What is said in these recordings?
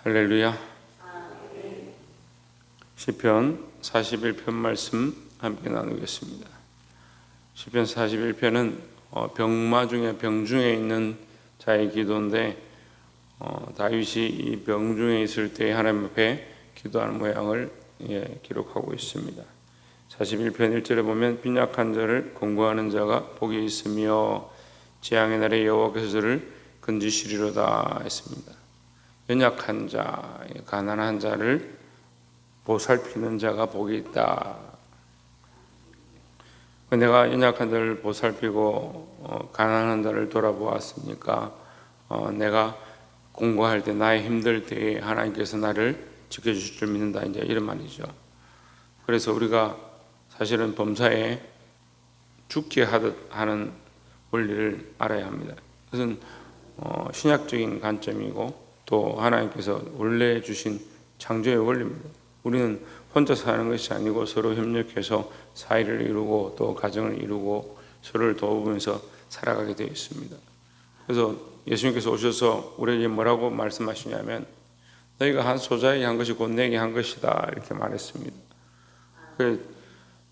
할렐루야. 시편 41편 말씀 함께 나누겠습니다. 시편 41편은 병 중에 있는 자의 기도인데 다윗이 이 병 중에 있을 때 하나님 앞에 기도하는 모양을 기록하고 있습니다. 41편 1절에 보면 빈약한 자를 공고하는 자가 복이 있으며 재앙의 날에 여호와께서 저를 건지시리로다 했습니다. 연약한 자, 가난한 자를 보살피는 자가 복이 있다. 내가 연약한 자를 보살피고 가난한 자를 돌아보았으니까 내가 공고할 때, 나의 힘들 때에 하나님께서 나를 지켜주실 줄 믿는다, 이제 이런 말이죠. 그래서 우리가 사실은 범사에 죽게 하듯 하는 원리를 알아야 합니다. 그것은 신약적인 관점이고 또 하나님께서 원래 주신 창조의 원리입니다. 우리는 혼자 사는 것이 아니고 서로 협력해서 사회를 이루고 또 가정을 이루고 서로를 도우면서 살아가게 되어 있습니다. 그래서 예수님께서 오셔서 우리에게 뭐라고 말씀하시냐면 너희가 한 소자에게 한 것이 곧 내게 한 것이다, 이렇게 말했습니다.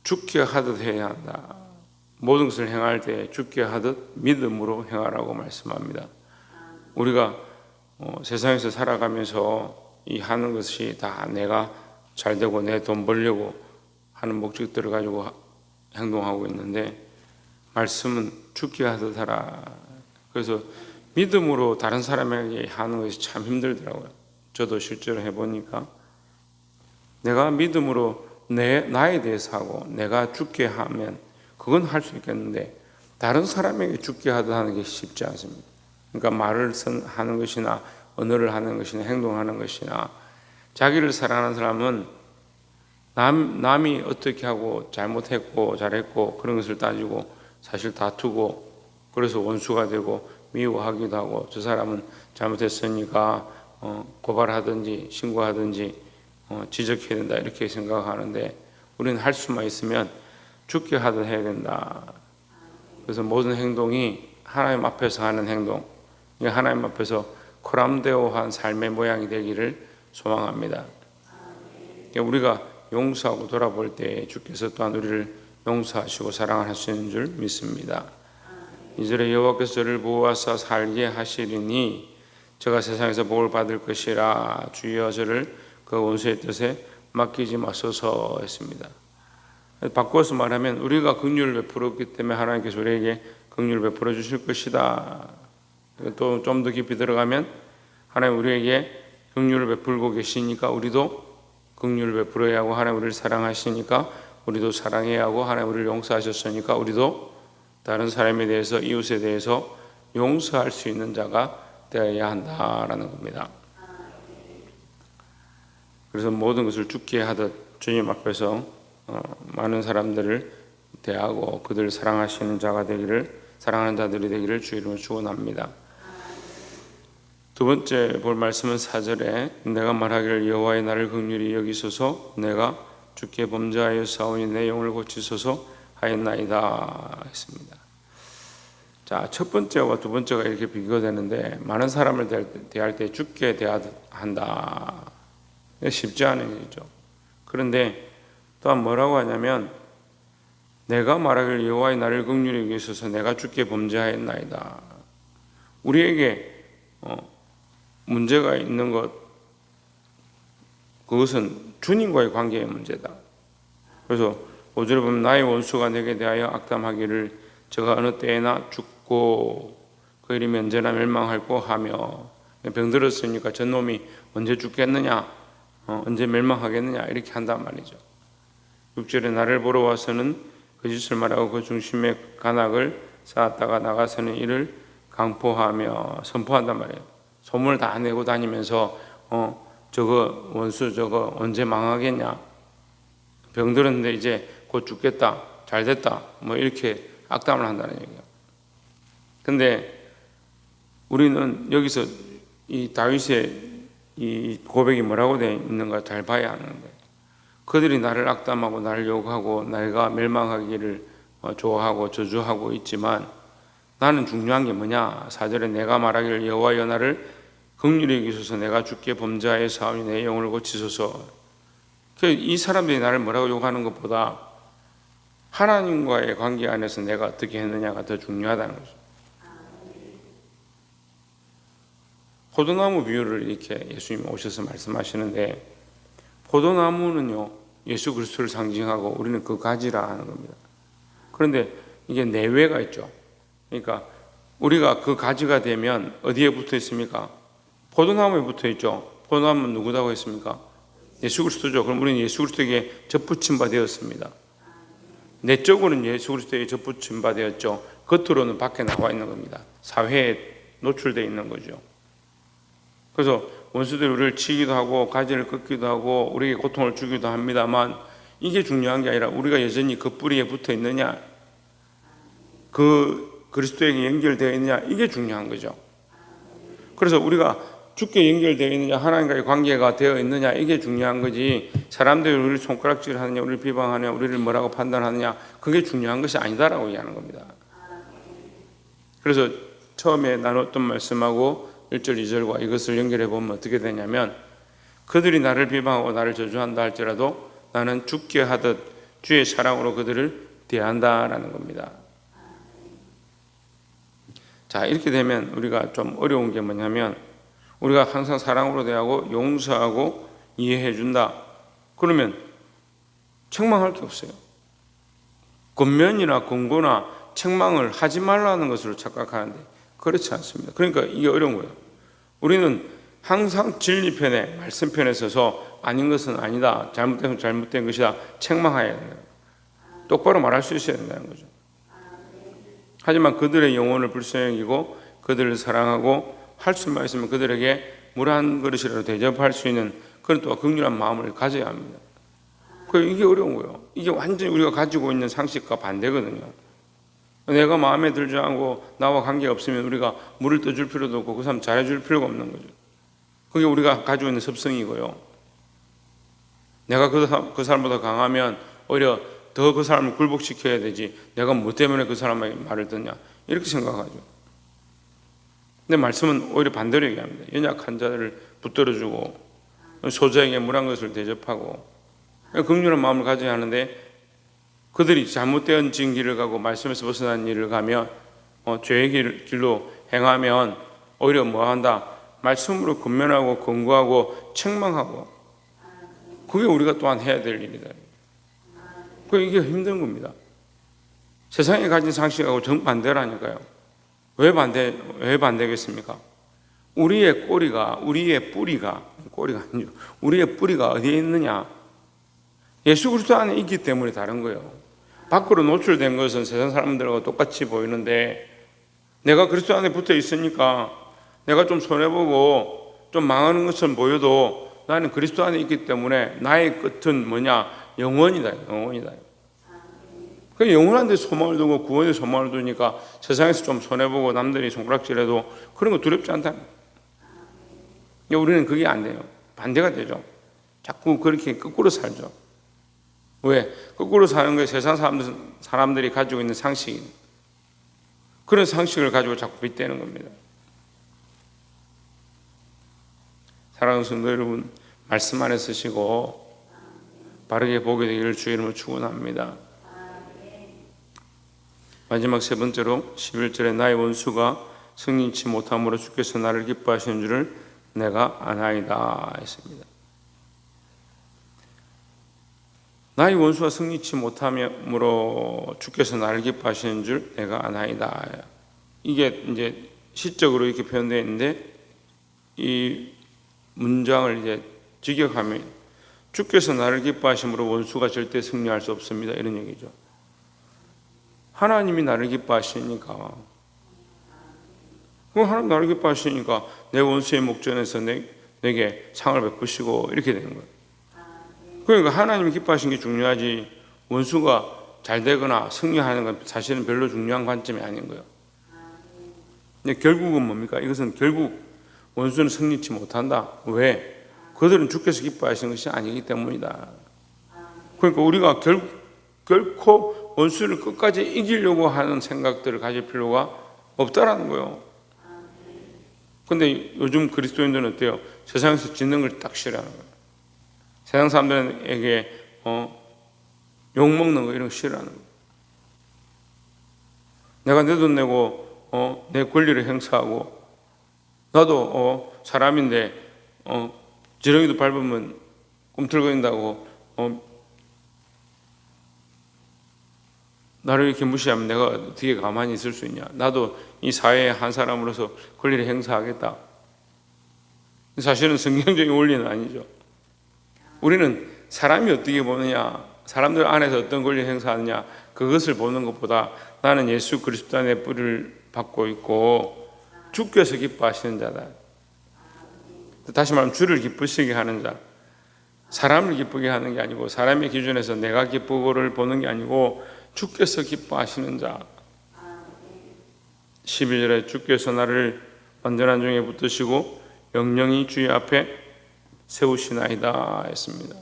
죽게 하듯 해야 한다. 모든 것을 행할 때 죽게 하듯 믿음으로 행하라고 말씀합니다. 우리가 세상에서 살아가면서 이 하는 것이 다 내가 잘 되고 내 돈 벌려고 하는 목적들을 가지고 행동하고 있는데 말씀은 죽게 하듯 하라. 그래서 믿음으로 다른 사람에게 하는 것이 참 힘들더라고요. 저도 실제로 해보니까 내가 믿음으로 나에 대해서 하고 내가 죽게 하면 그건 할 수 있겠는데 다른 사람에게 죽게 하듯 하는 게 쉽지 않습니다. 그러니까 말을 하는 것이나 언어를 하는 것이나 행동하는 것이나 자기를 사랑하는 사람은 남이 어떻게 하고 잘못했고 잘했고 그런 것을 따지고 사실 다투고 그래서 원수가 되고 미워하기도 하고 저 사람은 잘못했으니까 고발하든지 신고하든지 지적해야 된다, 이렇게 생각하는데 우리는 할 수만 있으면 죽게 하듯 해야 된다. 그래서 모든 행동이 하나님 앞에서 하는 행동, 하나님 앞에서 코람데오한 삶의 모양이 되기를 소망합니다. 우리가 용서하고 돌아볼 때 주께서 또한 우리를 용서하시고 사랑하시는 줄 믿습니다. 2절에 여호와께서 저를 보호하사 살게 하시리니 저가 세상에서 복을 받을 것이라. 주여 저를 그 원수의 뜻에 맡기지 마소서 했습니다. 바꿔서 말하면 우리가 긍휼을 베풀었기 때문에 하나님께서 우리에게 긍휼을 베풀어 주실 것이다. 또 좀 더 깊이 들어가면 하나님 우리에게 긍휼을 베풀고 계시니까 우리도 긍휼을 베풀어야 하고, 하나님 우리를 사랑하시니까 우리도 사랑해야 하고, 하나님 우리를 용서하셨으니까 우리도 다른 사람에 대해서, 이웃에 대해서 용서할 수 있는 자가 되어야 한다라는 겁니다. 그래서 모든 것을 죽게 하듯 주님 앞에서 많은 사람들을 대하고 그들을 사랑하시는 자가 되기를, 사랑하는 자들이 되기를 주 이름으로 축원합니다. 두 번째 볼 말씀은 4절에 내가 말하기를 여호와의 나를 긍휼히 여기소서 내가 주께 범죄하여 싸우니 내 영을 고치소서 하였나이다 했습니다. 자, 첫 번째와 두 번째가 이렇게 비교가 되는데 많은 사람을 대할 때 죽게 대하듯 한다. 쉽지 않은 일이죠. 그런데 또한 뭐라고 하냐면 내가 말하기를 여호와의 나를 긍휼히 여기소서 내가 주께 범죄하였나이다. 우리에게 문제가 있는 것, 그것은 주님과의 관계의 문제다. 그래서 5절에 보면 나의 원수가 내게 대하여 악담하기를 저가 어느 때에나 죽고 그 일이 언제나 멸망할고 하며, 병들었으니까 저놈이 언제 죽겠느냐, 언제 멸망하겠느냐, 이렇게 한단 말이죠. 6절에 나를 보러 와서는 거짓을 말하고 그 중심에 간악을 쌓았다가 나가서는 이를 강포하며 선포한단 말이에요. 소문을 다 내고 다니면서 저거 원수 저거 언제 망하겠냐, 병들었는데 이제 곧 죽겠다, 잘 됐다, 뭐 이렇게 악담을 한다는 얘기예요. 근데 우리는 여기서 이 다윗의 이 고백이 뭐라고 되어 있는가 잘 봐야 하는데, 그들이 나를 악담하고 나를 욕하고 내가 멸망하기를 좋아하고 저주하고 있지만 나는 중요한 게 뭐냐? 4절에 내가 말하기를 여호와여 나를 긍휼히 여기소서. 내가 주께 범죄하여 사오니 내 영혼을 고치소서. 이 사람들이 나를 뭐라고 욕하는 것보다 하나님과의 관계 안에서 내가 어떻게 했느냐가 더 중요하다는 거죠. 포도나무 비유를 이렇게 예수님이 오셔서 말씀하시는데, 포도나무는요 예수 그리스도를 상징하고 우리는 그 가지라 하는 겁니다. 그런데 이게 내외가 있죠. 그러니까 우리가 그 가지가 되면 어디에 붙어 있습니까? 포도나무에 붙어 있죠. 포도나무는 누구라고 했습니까? 예수 그리스도죠. 그럼 우리는 예수 그리스도에게 접붙임 바 되었습니다. 내적으로는 예수 그리스도에게 접붙임 바 되었죠. 겉으로는 밖에 나와 있는 겁니다. 사회에 노출되어 있는 거죠. 그래서 원수들이 우리를 치기도 하고 가지를 끊기도 하고 우리에게 고통을 주기도 합니다만, 이게 중요한 게 아니라 우리가 여전히 그 뿌리에 붙어 있느냐, 그 그리스도에게 연결되어 있느냐, 이게 중요한 거죠. 그래서 우리가 주께 연결되어 있느냐, 하나님과의 관계가 되어 있느냐, 이게 중요한 거지, 사람들이 우리를 손가락질하느냐, 우리를 비방하느냐, 우리를 뭐라고 판단하느냐, 그게 중요한 것이 아니다라고 얘기하는 겁니다. 그래서 처음에 나눴던 말씀하고 1절 2절과 이것을 연결해 보면 어떻게 되냐면, 그들이 나를 비방하고 나를 저주한다 할지라도 나는 죽게 하듯 주의 사랑으로 그들을 대한다라는 겁니다. 자, 이렇게 되면 우리가 좀 어려운 게 뭐냐면, 우리가 항상 사랑으로 대하고 용서하고 이해해 준다. 그러면 책망할 게 없어요. 권면이나 권고나 책망을 하지 말라는 것으로 착각하는데 그렇지 않습니다. 그러니까 이게 어려운 거예요. 우리는 항상 진리 편에, 말씀 편에 서서 아닌 것은 아니다, 잘못된 것이다, 책망해야 된다. 똑바로 말할 수 있어야 된다는 거죠. 하지만 그들의 영혼을 불쌍히 여기고 그들을 사랑하고 할 수만 있으면 그들에게 물 한 그릇이라도 대접할 수 있는 그런 또 긍휼한 마음을 가져야 합니다. 이게 어려운 거예요. 이게 완전히 우리가 가지고 있는 상식과 반대거든요. 내가 마음에 들지 않고 나와 관계가 없으면 우리가 물을 떠줄 필요도 없고 그 사람 잘해줄 필요가 없는 거죠. 그게 우리가 가지고 있는 습성이고요. 내가 그 사람보다 강하면 오히려 더 그 사람을 굴복시켜야 되지, 내가 뭐 때문에 그 사람의 말을 듣냐, 이렇게 생각하죠. 근데 말씀은 오히려 반대로 얘기합니다. 연약한 자를 붙들어주고 소자에게 물 한 것을 대접하고 긍휼한 마음을 가져야 하는데, 그들이 잘못된 길을 가고 말씀에서 벗어난 일을 가면 죄의 길로 행하면 오히려 뭐한다? 말씀으로 권면하고 권고하고 책망하고, 그게 우리가 또한 해야 될 일이다. 이게 힘든 겁니다. 세상에 가진 상식하고 정반대라니까요. 왜 반대겠습니까? 우리의 뿌리가 어디에 있느냐? 예수 그리스도 안에 있기 때문에 다른 거예요. 밖으로 노출된 것은 세상 사람들하고 똑같이 보이는데, 내가 그리스도 안에 붙어 있으니까 내가 좀 손해보고 좀 망하는 것처럼 보여도 나는 그리스도 안에 있기 때문에 나의 끝은 뭐냐? 영원이다. 그 영원한 데 소망을 두고 구원의 소망을 두니까 세상에서 좀 손해보고 남들이 손가락질해도 그런 거 두렵지 않다. 우리는 그게 안 돼요. 반대가 되죠. 자꾸 그렇게 거꾸로 살죠. 왜? 거꾸로 사는 게 세상 사람들이 가지고 있는 상식입니다. 그런 상식을 가지고 자꾸 빗대는 겁니다. 사랑하는 성도 여러분, 말씀 안에 쓰시고 바르게 보게 되기를 주의 이름으로 축원합니다. 마지막 세 번째로 11절에 나의 원수가 승리치 못함으로 주께서 나를 기뻐하시는 줄을 내가 아나이다 했습니다. 나의 원수가 승리치 못함으로 주께서 나를 기뻐하시는 줄 내가 아나이다. 이게 이제 시적으로 이렇게 표현되어 있는데, 이 문장을 이제 직역하면 주께서 나를 기뻐하심으로 원수가 절대 승리할 수 없습니다, 이런 얘기죠. 하나님이 나를 기뻐하시니까, 하나님 나를 기뻐하시니까 내 원수의 목전에서 내게 상을 베푸시고 이렇게 되는 거예요. 그러니까 하나님이 기뻐하신 게 중요하지, 원수가 잘 되거나 승리하는 건 사실은 별로 중요한 관점이 아닌 거예요. 근데 결국은 뭡니까? 이것은 결국 원수는 승리치 못한다. 왜? 그들은 주께서 기뻐하시는 것이 아니기 때문이다. 그러니까 우리가 결코 원수를 끝까지 이기려고 하는 생각들을 가질 필요가 없다라는 거예요. 근데 요즘 그리스도인들은 어때요? 세상에서 짓는 걸 딱 싫어하는 거예요. 세상 사람들에게 욕먹는 거 이런 거 싫어하는 거예요. 내가 내 돈 내고 내 권리를 행사하고, 나도 사람인데 지렁이도 밟으면 꿈틀거린다고 나를 이렇게 무시하면 내가 어떻게 가만히 있을 수 있냐. 나도 이 사회의 한 사람으로서 권리를 행사하겠다. 사실은 성경적인 원리는 아니죠. 우리는 사람이 어떻게 보느냐, 사람들 안에서 어떤 권리를 행사하느냐, 그것을 보는 것보다 나는 예수 그리스도 안에 뿌리를 받고 있고 주께서 기뻐하시는 자다. 다시 말하면 주를 기쁘시게 하는 자. 사람을 기쁘게 하는 게 아니고, 사람의 기준에서 내가 기쁘고를 보는 게 아니고 주께서 기뻐하시는 자. 12절에 주께서 나를 완전한 종에 붙드시고 영영이 주의 앞에 세우시나이다 했습니다.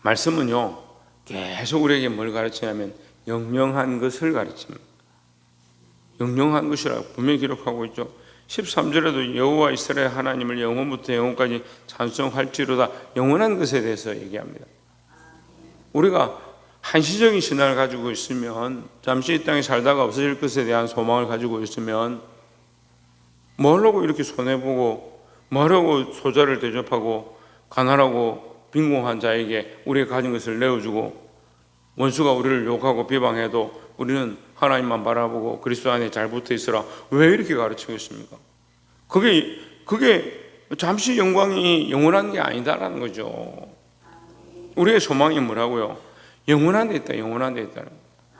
말씀은요, 계속 우리에게 뭘 가르치냐면 영영한 것을 가르칩니다. 영영한 것이라고 분명히 기록하고 있죠. 13절에도 여호와 이스라엘 하나님을 영원부터 영원까지 찬송할지로다, 영원한 것에 대해서 얘기합니다. 우리가 한시적인 신앙을 가지고 있으면, 잠시 이 땅에 살다가 없어질 것에 대한 소망을 가지고 있으면, 뭐하려고 이렇게 손해보고, 뭐하려고 소자를 대접하고, 가난하고 빈곤한 자에게 우리가 가진 것을 내어주고, 원수가 우리를 욕하고 비방해도 우리는 하나님만 바라보고 그리스도 안에 잘 붙어 있으라, 왜 이렇게 가르치고 있습니까? 그게 잠시 영광이 영원한 게 아니다라는 거죠. 우리의 소망이 뭐라고요? 영원한 데 있다, 영원한 데 있다.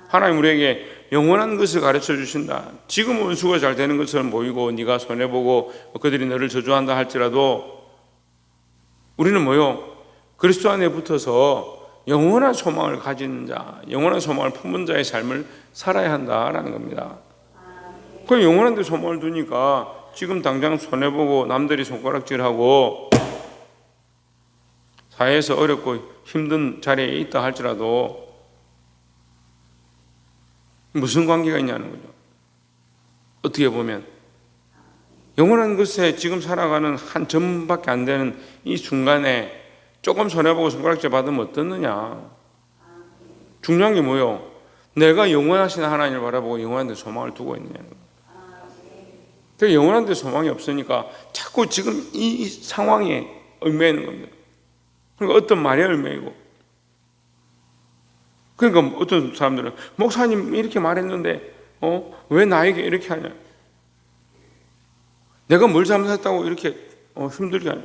하나님 우리에게 영원한 것을 가르쳐 주신다. 지금 원수가 잘 되는 것처럼 보이고 네가 손해보고 그들이 너를 저주한다 할지라도 우리는 뭐요? 그리스도 안에 붙어서 영원한 소망을 가진 자, 영원한 소망을 품은 자의 삶을 살아야 한다라는 겁니다. 그 영원한 데 소망을 두니까 지금 당장 손해보고 남들이 손가락질하고 사회에서 어렵고 힘든 자리에 있다 할지라도 무슨 관계가 있냐는 거죠. 어떻게 보면 영원한 것에 지금 살아가는 한 점밖에 안 되는 이 순간에 조금 손해보고 손가락질 받으면 어떻느냐. 중요한 게 뭐예요? 내가 영원하신 하나님을 바라보고 영원한 데 소망을 두고 있느냐는 거예요. 영원한 데 소망이 없으니까 자꾸 지금 이 상황에 얽매이는 겁니다. 그러니까 어떤 말에 얽매이고, 그러니까 어떤 사람들은 목사님 이렇게 말했는데 왜 나에게 이렇게 하냐, 내가 뭘 잘못했다고 이렇게 힘들게 하냐.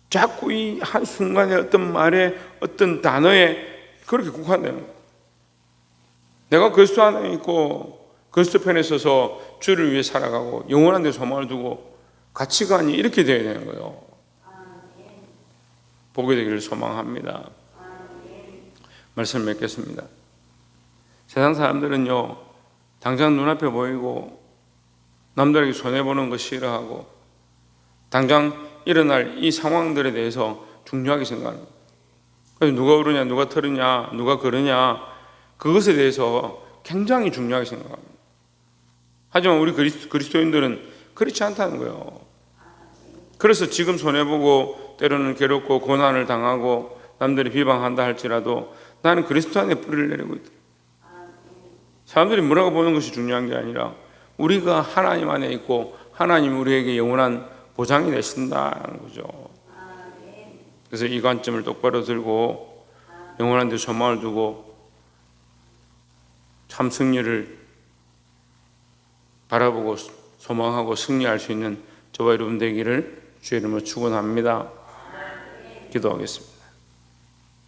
자꾸 이 한순간에 어떤 말에 어떤 단어에 그렇게 국한되는 거예요. 내가 그리스도 안에 있고 그리스도 편에 서서 주를 위해 살아가고 영원한 데 소망을 두고 가치관이 이렇게 되어야 되는 거예요. 보게 되기를 소망합니다. 말씀 맺겠습니다. 세상 사람들은요, 당장 눈앞에 보이고 남들에게 손해보는 거 싫어하고 당장 일어날 이 상황들에 대해서 중요하게 생각합니다. 그래서 누가 오르냐, 누가 털으냐, 누가 그러냐, 그것에 대해서 굉장히 중요하게 생각합니다. 하지만 우리 그리스도인들은 그렇지 않다는 거예요. 그래서 지금 손해보고 때로는 괴롭고 고난을 당하고 남들이 비방한다 할지라도 나는 그리스도 안에 뿌리를 내리고 있다. 사람들이 뭐라고 보는 것이 중요한 게 아니라 우리가 하나님 안에 있고 하나님 우리에게 영원한 보장이 되신다는 거죠. 그래서 이 관점을 똑바로 들고 영원한 데 소망을 두고 참 승리를 바라보고 소망하고 승리할 수 있는 저와 여러분 되기를 주의 이름으로 축원합니다. 기도하겠습니다.